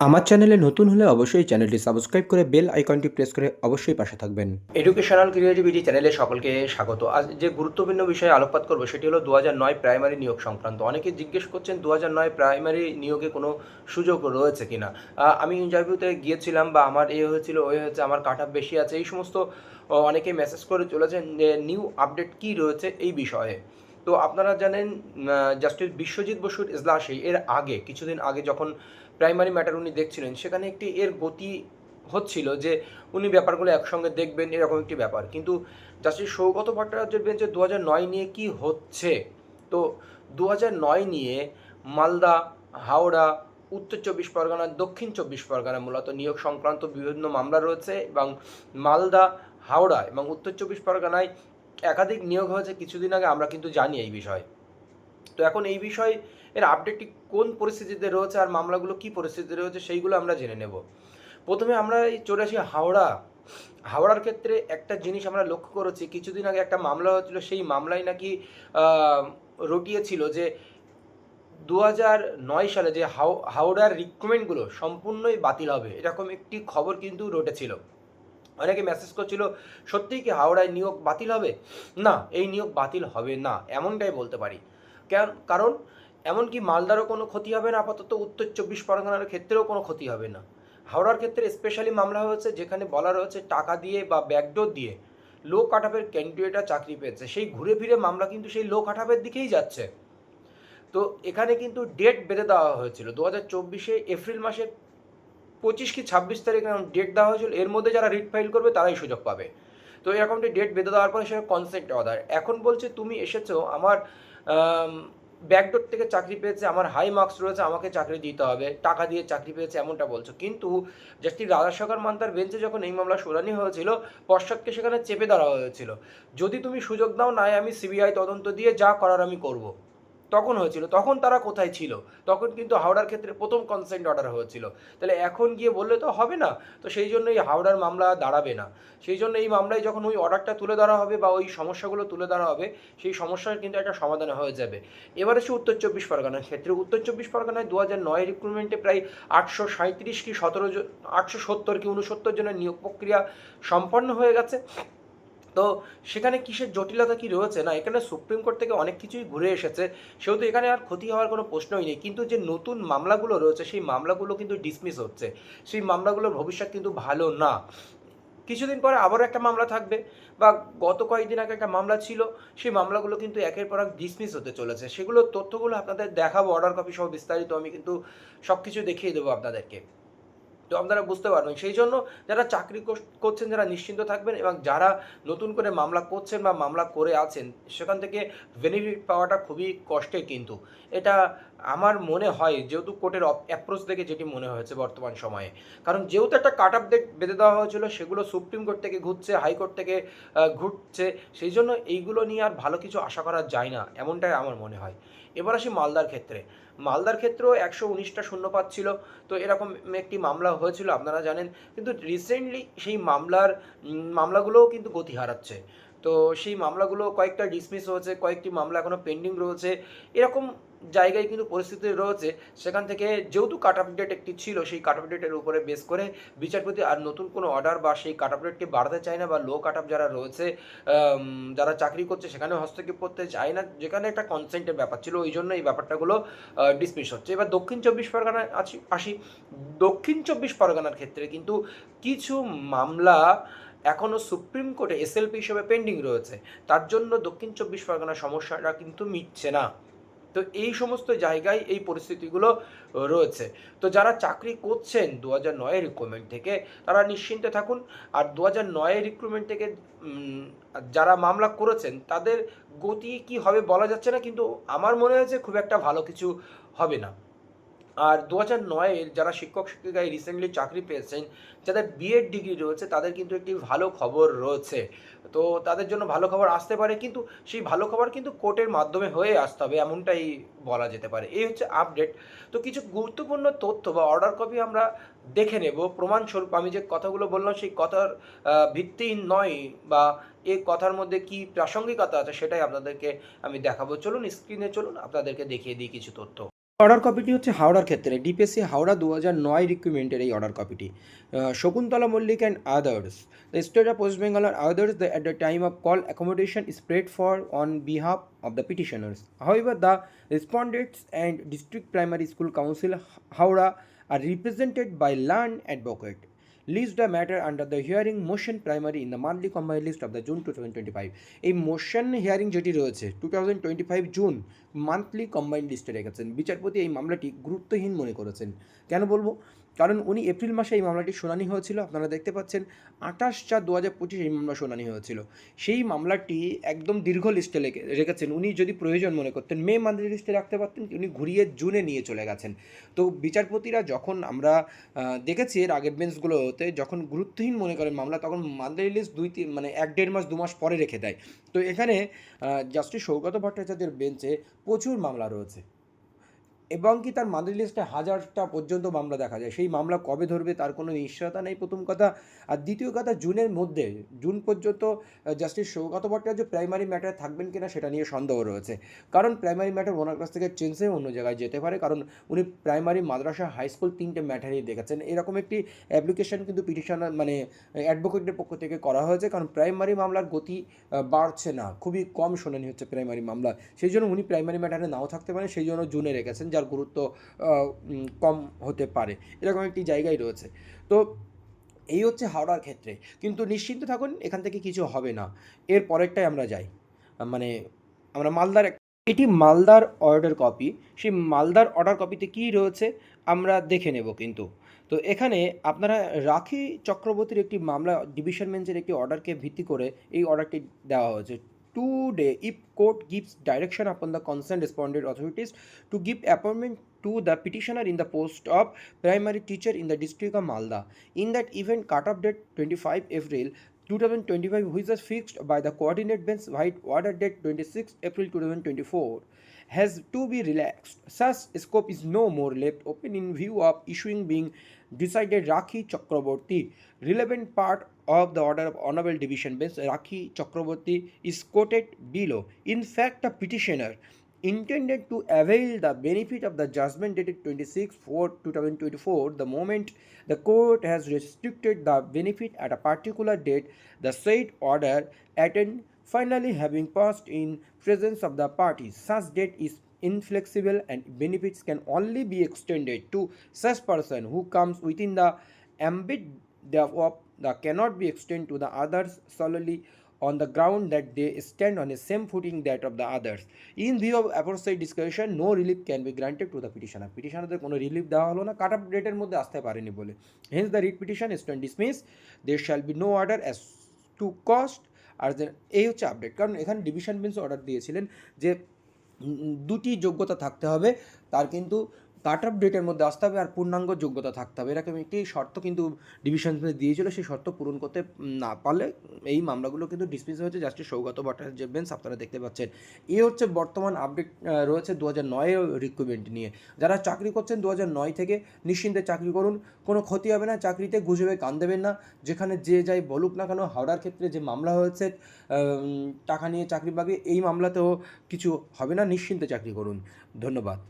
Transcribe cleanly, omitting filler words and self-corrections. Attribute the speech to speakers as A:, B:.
A: আমার চ্যানেলে নতুন হলে অবশ্যই চ্যানেলটি সাবস্ক্রাইব করে বেল আইকনটি প্রেস করে অবশ্যই পাশে থাকবেন। এডুকেশনাল ক্রিয়েটিভিটি চ্যানেলে সকলকে স্বাগত। আজ যে গুরুত্বপূর্ণ বিষয়ে আলোকপাত করবো সেটি হলো 2009 প্রাইমারি নিয়োগ সংক্রান্ত। অনেকে জিজ্ঞেস করছেন 2009 প্রাইমারি নিয়োগে কোনো সুযোগ রয়েছে কিনা। আমি ইন্টারভিউতে গিয়েছিলাম বা আমার এ হয়েছিল ওই হয়েছে, আমার কাট অফ বেশি আছে, এই সমস্ত অনেকে মেসেজ করে চলেছেন যে নিউ আপডেট কী রয়েছে এই বিষয়ে। তো আপনারা জানেন জাস্টিস বিশ্বজিৎ বসুর এজলাসে এর আগে কিছুদিন আগে যখন প্রাইমারি ম্যাটার উনি দেখছিলেন, সেখানে একটি এর গতি হচ্ছিল যে উনি ব্যাপারগুলো একসঙ্গে দেখবেন, এরকম একটি ব্যাপার। কিন্তু জাস্টিস সৌগত ভট্টাচার্যের বেঞ্চে 2009 নিয়ে কি হচ্ছে। তো 2009 নিয়ে মালদা, হাওড়া, উত্তর চব্বিশ পরগনা, দক্ষিণ চব্বিশ পরগনা মূলত নিয়োগ সংক্রান্ত বিভিন্ন মামলা রয়েছে, এবং মালদা, হাওড়া এবং উত্তর চব্বিশ পরগনায় একাধিক নিয়োগ হয়েছে কিছুদিন আগে, আমরা কিন্তু জানি এই বিষয়ে। তো এখন এই বিষয়ে এর আপডেটটি কোন পরিস্থিতিতে রয়েছে আর মামলাগুলো কী পরিস্থিতিতে রয়েছে সেইগুলো আমরা জেনে নেব। প্রথমে আমরা চলে আসি হাওড়ার ক্ষেত্রে একটা জিনিস আমরা লক্ষ্য করেছি, কিছুদিন আগে একটা মামলা হয়েছিল, সেই মামলায় নাকি রটিয়েছিল যে 2009 সালে যে হাওড়ার রিক্রুটমেন্টগুলো সম্পূর্ণই বাতিল হবে, এরকম একটি খবর কিন্তু রটেছিল। অনেকে মেসেজ করছিল সত্যিই কি হাওড়ায় নিয়োগ বাতিল হবে। না, এই নিয়োগ বাতিল হবে না, এমনটাই বলতে পারি। কারণ এমনকি মালদারও কোনো ক্ষতি হবে না, আপাতত উত্তর চব্বিশ পরগনার ক্ষেত্রেও কোনো ক্ষতি হবে না। হাওড়ার ক্ষেত্রে স্পেশালি মামলা হয়েছে যেখানে বলা রয়েছে টাকা দিয়ে বা ব্যাকডোর দিয়ে লো কাট অফের ক্যান্ডিডেটরা চাকরি পেয়েছে, সেই ঘুরে ফিরে মামলা কিন্তু সেই লো কাট অফের দিকেই যাচ্ছে। তো এখানে কিন্তু ডেট বেঁধে দেওয়া হয়েছিল 2024 এপ্রিল মাসের 25 কি 26 তারিখ ডেট দেওয়া হয়েছিল, এর মধ্যে যারা রিট ফাইল করবে তারাই সুযোগ পাবে। তো এরকমটি ডেট বেঁধে দেওয়ার পরে সেটা কনসেন্ট অর্ডার। এখন বলছে তুমি এসেছো আমার ব্যাকডোর থেকে চাকরি পেয়েছে, আমার হাই মার্কস রয়েছে, আমাকে চাকরি দিতে হবে, টাকা দিয়ে চাকরি পেয়েছে, এমনটা বলছো। কিন্তু জাস্টিস রাজাসাগর মান্তার বেঞ্চে যখন এই মামলা শুনানি হয়েছিল, পশ্চাৎকে সেখানে চেপে ধরা হয়েছিল, যদি তুমি সুযোগ দাও নাই আমি সিবিআই তদন্ত দিয়ে যা করার আমি করব। তখন হয়েছিল, তখন তারা কোথায় ছিল? তখন কিন্তু হাওড়ার ক্ষেত্রে প্রথম কনসেন্ট অর্ডার হয়েছিল। তাহলে এখন গিয়ে বললে তো হবে না। তো সেই জন্য এই হাওড়ার মামলা দাঁড়াবে না। সেই জন্য এই মামলায় যখন ওই অর্ডারটা তুলে ধরা হবে বা ওই সমস্যাগুলো তুলে ধরা হবে, সেই সমস্যার কিন্তু একটা সমাধান হয়ে যাবে। এবার এসে উত্তর চব্বিশ পরগনার ক্ষেত্রে, উত্তর চব্বিশ পরগনায় 2009 রিক্রুটমেন্টে প্রায় 837 কি 17 জন, 870 কি 69 জনের নিয়োগ প্রক্রিয়া সম্পন্ন হয়ে গেছে। তো সেখানে কিসের জটিলতা কি রয়েছে, না এখানে সুপ্রিম কোর্ট থেকে অনেক কিছুই ঘুরে এসেছে, সেহেতু এখানে আর ক্ষতি হওয়ার কোনো প্রশ্নই নেই। কিন্তু যে নতুন মামলাগুলো রয়েছে সেই মামলাগুলো কিন্তু ডিসমিস হচ্ছে, সেই মামলাগুলোর ভবিষ্যৎ কিন্তু ভালো না। কিছুদিন পরে আবারও একটা মামলা থাকবে, বা গত কয়েকদিন আগে একটা মামলা ছিল, সেই মামলাগুলো কিন্তু একের পর এক ডিসমিস হতে চলেছে। সেগুলোর তথ্যগুলো আপনাদের দেখাবো, অর্ডার কপি সহ বিস্তারিত আমি কিন্তু সব কিছু দেখিয়ে দেবো আপনাদেরকে। তো আপনারা বুঝতে পারবেন, সেই জন্য যারা চাকরি করছেন যারা নিশ্চিন্ত থাকবেন, এবং যারা নতুন করে মামলা করছেন বা মামলা করে আছেন সেখান থেকে বেনিফিট পাওয়াটা খুবই কষ্টের। কিন্তু এটা আমার মনে হয়, যেহেতু কোর্টের অ্যাপ্রোচ দেখে যেটি মনে হয়েছে বর্তমান সময়ে, কারণ যেহেতু একটা কাট অফ ডেট বেঁধে দেওয়া হয়েছিল, সেগুলো সুপ্রিম কোর্ট থেকে ঘুরছে, হাইকোর্ট থেকে ঘুরছে, সেই জন্য এইগুলো নিয়ে আর ভালো কিছু আশা করা যায় না, এমনটাই আমার মনে হয়। এবার আসি মালদার ক্ষেত্রে। মালদার ক্ষেত্রেও 119টা শূন্যপাত ছিল। তো এরকম একটি মামলা হয়েছিল আপনারা জানেন, কিন্তু রিসেন্টলি সেই মামলাগুলোও কিন্তু গতি হারাচ্ছে। তো সেই মামলাগুলো কয়েকটা ডিসমিস হয়েছে, কয়েকটি মামলা এখনও পেন্ডিং রয়েছে, এরকম জায়গায় কিন্তু পরিস্থিতি রয়েছে। সেখান থেকে যেহেতু কাট অফ ডেট একটি ছিল, সেই কাট অফ ডেটের উপরে বেস করে বিচারপতি আর নতুন কোনো অর্ডার বা সেই কাট অফ ডেটকে বাড়াতে চায় না, বা লো কাট অফ যারা রয়েছে যারা চাকরি করছে সেখানে হস্তক্ষেপ করতে চায় না, যেখানে একটা কনসেন্টের ব্যাপার ছিল, ওই জন্য এই ব্যাপারটাগুলো ডিসমিস হচ্ছে। এবার দক্ষিণ চব্বিশ পরগনায় আসি। দক্ষিণ চব্বিশ পরগনার ক্ষেত্রে কিন্তু কিছু মামলা এখনও সুপ্রিম কোর্টে এসএলপি হিসেবে পেন্ডিং রয়েছে, তার জন্য দক্ষিণ চব্বিশ পরগনার সমস্যাটা কিন্তু মিটছে না। তো এই সমস্ত জায়গায় এই পরিস্থিতিগুলো রয়েছে। তো যারা চাকরি করছেন 2009 রিক্রুটমেন্ট থেকে, তারা নিশ্চিন্তে থাকুন। আর 2009 রিক্রুটমেন্ট থেকে যারা মামলা করেছেন তাদের গতি কি হবে বলা যাচ্ছে না, কিন্তু আমার মনে হয় যে খুব একটা ভালো কিছু হবে না। আর 2009-এর যারা শিক্ষক শিক্ষিকায় রিসেন্টলি চাকরি পেয়েছেন, যাদের বিএড ডিগ্রি রয়েছে, তাদের কিন্তু একটি ভালো খবর রয়েছে। তো তাদের জন্য ভালো খবর আসতে পারে, কিন্তু সেই ভালো খবর কিন্তু কোর্টের মাধ্যমে হয়ে আসতে হবে, এমনটাই বলা যেতে পারে। এই হচ্ছে আপডেট। তো কিছু গুরুত্বপূর্ণ তথ্য বা অর্ডার কপি আমরা দেখে নেব প্রমাণস্বরূপ। আমি যে কথাগুলো বললাম সেই কথার ভিত্তিহীন নয়, বা এই কথার মধ্যে কী প্রাসঙ্গিকতা আছে সেটাই আপনাদেরকে আমি দেখাবো। চলুন স্ক্রিনে, চলুন আপনাদেরকে দেখিয়ে দিই কিছু তথ্য। অর্ডার কপিটি হচ্ছে হাওড়ার ক্ষেত্রে ডিপিএসসি হাওড়া 2009 রিক্রুটমেন্টের এই অর্ডার কপিটি। Shakuntala Mallick and others, the state of West Bengal আর others the at the time of call accommodation is paid for on behalf of the petitioners. However, the respondents and District Primary School Council Howrah are represented by learned advocate. List the matter under the hearing motion primary in the monthly combined list of the June 2025. এই motion hearing যেটি রয়েছে 2025 June monthly combined লিস্টে রেখেছেন। বিচারপতি এই মামলাটি গুরুত্বহীন মনে করেছেন। কেন বলবো? কারণ উনি এপ্রিল মাসে এই মামলাটি শুনানি হয়েছিল, আপনারা দেখতে পাচ্ছেন 28/4/2025 এই মামলা শুনানি হয়েছিল। সেই মামলাটি একদম দীর্ঘ লিস্টে রেখেছেন। উনি যদি প্রয়োজন মনে করতেন মে মান্থলি লিস্টে রাখতে পারতেন, উনি ঘুরিয়ে জুনে নিয়ে চলে গেছেন। তো বিচারপতিরা যখন আমরা দেখেছি এর আগের বেঞ্চগুলোতে যখন গুরুত্বহীন মনে করেন মামলা, তখন মান্থলি লিস্ট 1-1.5 মাস 2 মাস পরে রেখে দেয়। তো এখানে জাস্টিস সৌগত ভট্টাচার্যের বেঞ্চে প্রচুর মামলা রয়েছে এবং কি তার মান্থলি লিস্টে 1000টা পর্যন্ত মামলা দেখা যায়। সেই মামলা কবে ধরবে তার কোনো নিশ্চয়তা নেই, প্রথম কথা। আর দ্বিতীয় কথা, জুন পর্যন্ত জাস্টিস সৌগত ভট্টাচার্য প্রাইমারি ম্যাটারে থাকবেন কিনা সেটা নিয়ে সন্দেহ রয়েছে। কারণ প্রাইমারি ম্যাটার ওনার কাছ থেকে চেঞ্জ হয়ে অন্য জায়গায় যেতে পারে, কারণ উনি প্রাইমারি, মাদ্রাসা, হাই স্কুল 3টে ম্যাটারই দেখেছেন। এরকম একটি অ্যাপ্লিকেশন কিন্তু পিটিশনার মানে অ্যাডভোকেটের পক্ষ থেকে করা হয়েছে, কারণ প্রাইমারি মামলার গতি বাড়ছে না, খুবই কম শুনানি হচ্ছে প্রাইমারি মামলা। সেই জন্য উনি প্রাইমারি ম্যাটারে নাও থাকতে পারেন, সেই জন্য জুনে রেখেছেন, যার গুরুত্ব কম হতে পারে, এরকম একটি জায়গায় রয়েছে। তো এই হচ্ছে হাওড়ার ক্ষেত্রে, কিন্তু নিশ্চিন্ত থাকুন এখান থেকে কিছু হবে না। এর পরেরটাই আমরা যাই, মানে আমরা মালদার, এটি মালদার অর্ডার কপি। সেই মালদার অর্ডার কপিতে কী রয়েছে আমরা দেখে নেব কিন্তু। তো এখানে আপনারা রাখি চক্রবর্তীর একটি মামলা ডিভিশন বেঞ্চের একটি অর্ডারকে ভিত্তি করে এই অর্ডারটি দেওয়া হয়েছে। Today, if court gives direction upon the concerned respondent authorities to give appointment to the petitioner in the post of primary teacher in the district of Malda, in that event cut-off date 25 April 2025, which was fixed by the coordinate bench while order date 26 April 2024, has to be relaxed. Such scope is no more left open in view of issuing being decided Rakhi Chakraborty. Relevant part of the order of Honorable Division Bench Rakhi Chakraborty is quoted below. In fact, the petitioner intended to avail the benefit of the judgment dated 26/4/2024. The moment the court has restricted the benefit at a particular date, the said order attained finally having passed in presence of the parties. Such date is inflexible and benefits can only be extended to such person who comes within the ambit thereof. That cannot be extended to the others solely on the ground that they stand on the same footing that of the others. In view of aforesaid discussion, no relief can be granted to the petitioner. Petitionerদের কোনো relief দেওয়া হলো না, cut off ডেটের মধ্যে আসতে পারেনি বলে। Hence the writ petition is to dismiss. There shall be no order as to cost. আর এই হচ্ছে আপডেট, কারণ এখানে ডিভিশন বেঞ্চ অর্ডার দিয়েছিলেন যে দুটি যোগ্যতা থাকতে হবে, তার কিন্তু কাট অফ ডেটের মধ্যে আসতে হবে আর পূর্ণাঙ্গ যোগ্যতা থাকতে হবে, এরকম একটি শর্ত কিন্তু ডিভিশন বেঞ্চ দিয়েছিল। সেই শর্ত পূরণ করতে না পারলে এই মামলাগুলো কিন্তু ডিসমিস হয়েছে জাস্টিস সৌগত ভট্টাচার্যের বেঞ্চ, আপনারা দেখতে পাচ্ছেন। এ হচ্ছে বর্তমান আপডেট রয়েছে 2009 রিক্রুটমেন্ট নিয়ে। যারা চাকরি করছেন 2009 থেকে নিশ্চিন্তে চাকরি করুন, কোনো ক্ষতি হবে না, চাকরিতে গুজবে কান দেবেন না। যেখানে যে যাই বলুক না কেন, হাওড়ার ক্ষেত্রে যে মামলা হয়েছে টাকা নিয়ে চাকরি বাকরি, এই মামলাতেও কিছু হবে না, নিশ্চিন্তে চাকরি করুন। ধন্যবাদ।